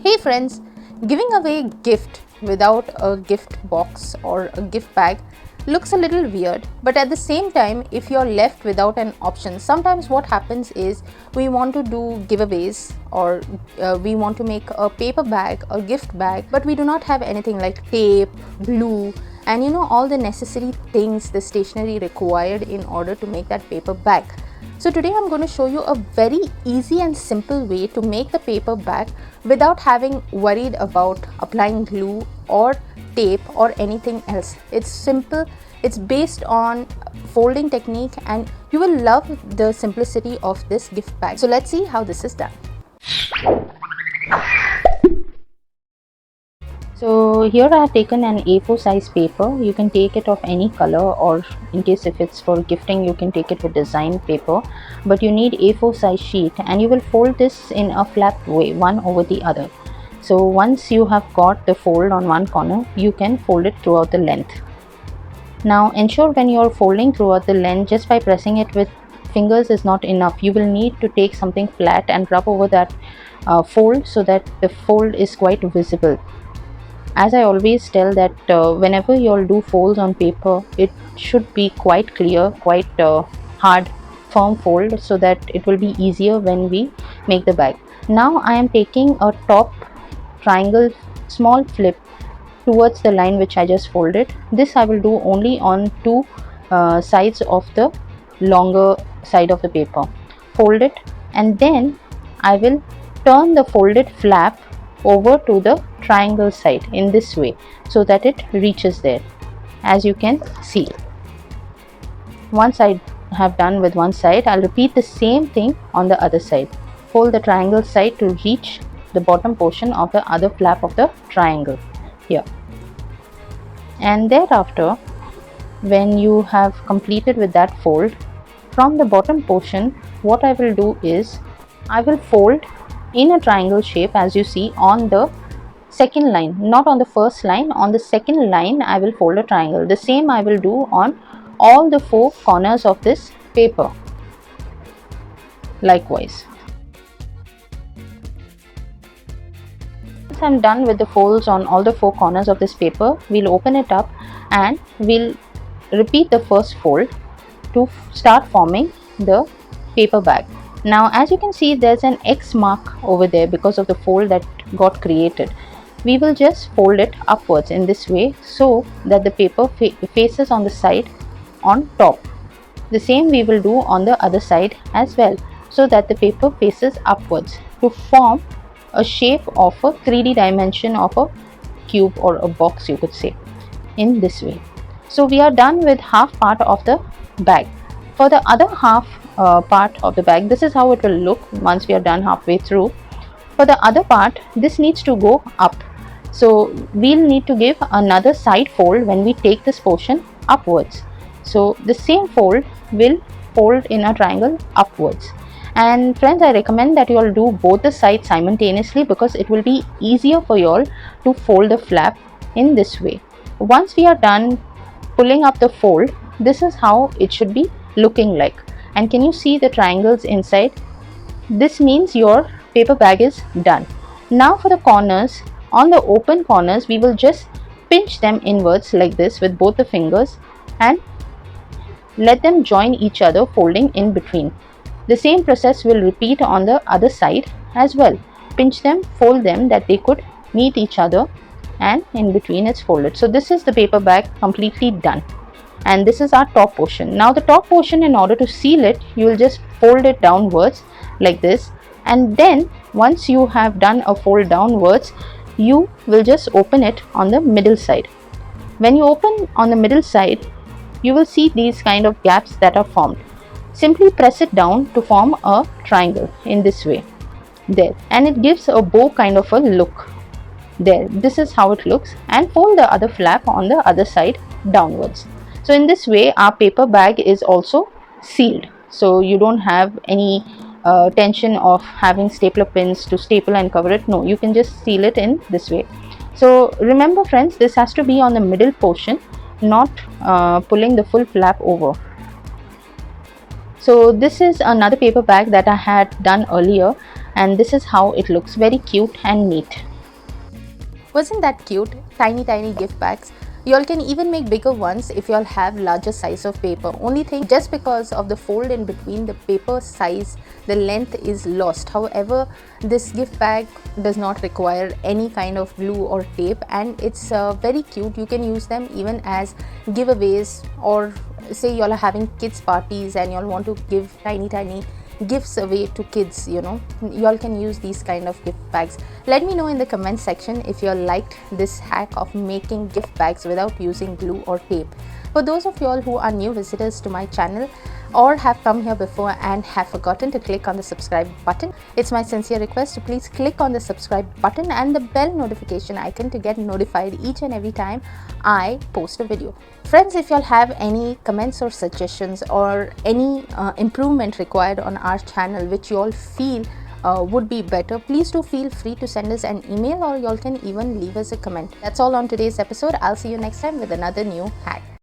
Hey friends, giving away gift without a gift box or a gift bag looks a little weird, but at the same time, if you're left without an option, sometimes what happens is we want to do giveaways or we want to make a paper bag, a gift bag, but we do not have anything like tape, glue, and all the necessary things, the stationery required in order to make that paper bag. So today I'm going to show you a very easy and simple way to make the paper bag without having worried about applying glue or tape or anything else. It's simple, it's based on folding technique, and you will love the simplicity of this gift bag. So let's see how this is done. So here I have taken an A4 size paper. You can take it of any color, or in case if it's for gifting you can take it with design paper, but you need A4 size sheet, and you will fold this in a flat way, one over the other. So once you have got the fold on one corner, you can fold it throughout the length. Now ensure when you are folding throughout the length, just by pressing it with fingers is not enough. You will need to take something flat and rub over that fold so that the fold is quite visible. As I always tell that whenever you all do folds on paper, it should be quite clear, quite hard, firm fold, so that it will be easier when we make the bag. Now I am taking a top triangle small flip towards the line which I just folded. This I will do only on two sides of the longer side of the paper. Fold it, and then I will turn the folded flap over to the triangle side in this way so that it reaches there. As you can see, once I have done with one side, I'll repeat the same thing on the other side. Fold the triangle side to reach the bottom portion of the other flap of the triangle here, and thereafter when you have completed with that fold, from the bottom portion what I will do is I will fold in a triangle shape, as you see, on the second line, not on the first line. On the second line I will fold a triangle. The same I will do on all the four corners of this paper likewise. Once I'm done with the folds on all the four corners of this paper, we'll open it up and we'll repeat the first fold to start forming the paper bag. Now as you can see, there's an X mark over there because of the fold that got created. We will just fold it upwards in this way so that the paper faces on the side on top. The same we will do on the other side as well, so that the paper faces upwards to form a shape of a 3D dimension of a cube or a box, you could say, in this way. So we are done with half part of the bag. For the other half part of the bag, this is how it will look once we are done halfway through. For the other part, this needs to go up, so we'll need to give another side fold when we take this portion upwards. So the same fold will fold in a triangle upwards. And friends, I recommend that you all do both the sides simultaneously, because it will be easier for you all to fold the flap in this way. Once we are done pulling up the fold, this is how it should be looking like. And can you see the triangles inside? This means your paper bag is done. Now for the corners, on the open corners we will just pinch them inwards like this with both the fingers and let them join each other, folding in between. The same process will repeat on the other side as well. Pinch them, fold them that they could meet each other, and in between it's folded. So this is the paper bag completely done, and this is our top portion. Now the top portion, in order to seal it, you will just fold it downwards like this, and then once you have done a fold downwards, you will just open it on the middle side. When you open on the middle side, you will see these kind of gaps that are formed. Simply press it down to form a triangle in this way there, and it gives a bow kind of a look there. This is how it looks, and fold the other flap on the other side downwards. So in this way our paper bag is also sealed, so you don't have any tension of having stapler pins to staple and cover it. No, you can just seal it in this way. So remember friends, this has to be on the middle portion, not pulling the full flap over. So this is another paper bag that I had done earlier, and this is how it looks, very cute and neat. Wasn't that cute? Tiny gift bags. Y'all can even make bigger ones if y'all have larger size of paper. Only thing, just because of the fold in between, the paper size, the length is lost. However, this gift bag does not require any kind of glue or tape, and it's very cute. You can use them even as giveaways, or say y'all are having kids parties and y'all want to give tiny gifts away to kids. Y'all can use these kind of gift bags. Let me know in the comment section if you liked this hack of making gift bags without using glue or tape. For those of y'all who are new visitors to my channel or have come here before and have forgotten to click on the subscribe button, it's my sincere request to please click on the subscribe button and the bell notification icon to get notified each and every time I post a video. Friends, if y'all have any comments or suggestions or any improvement required on our channel which y'all feel would be better, please do feel free to send us an email, or y'all can even leave us a comment. That's all on today's episode. I'll see you next time with another new hack.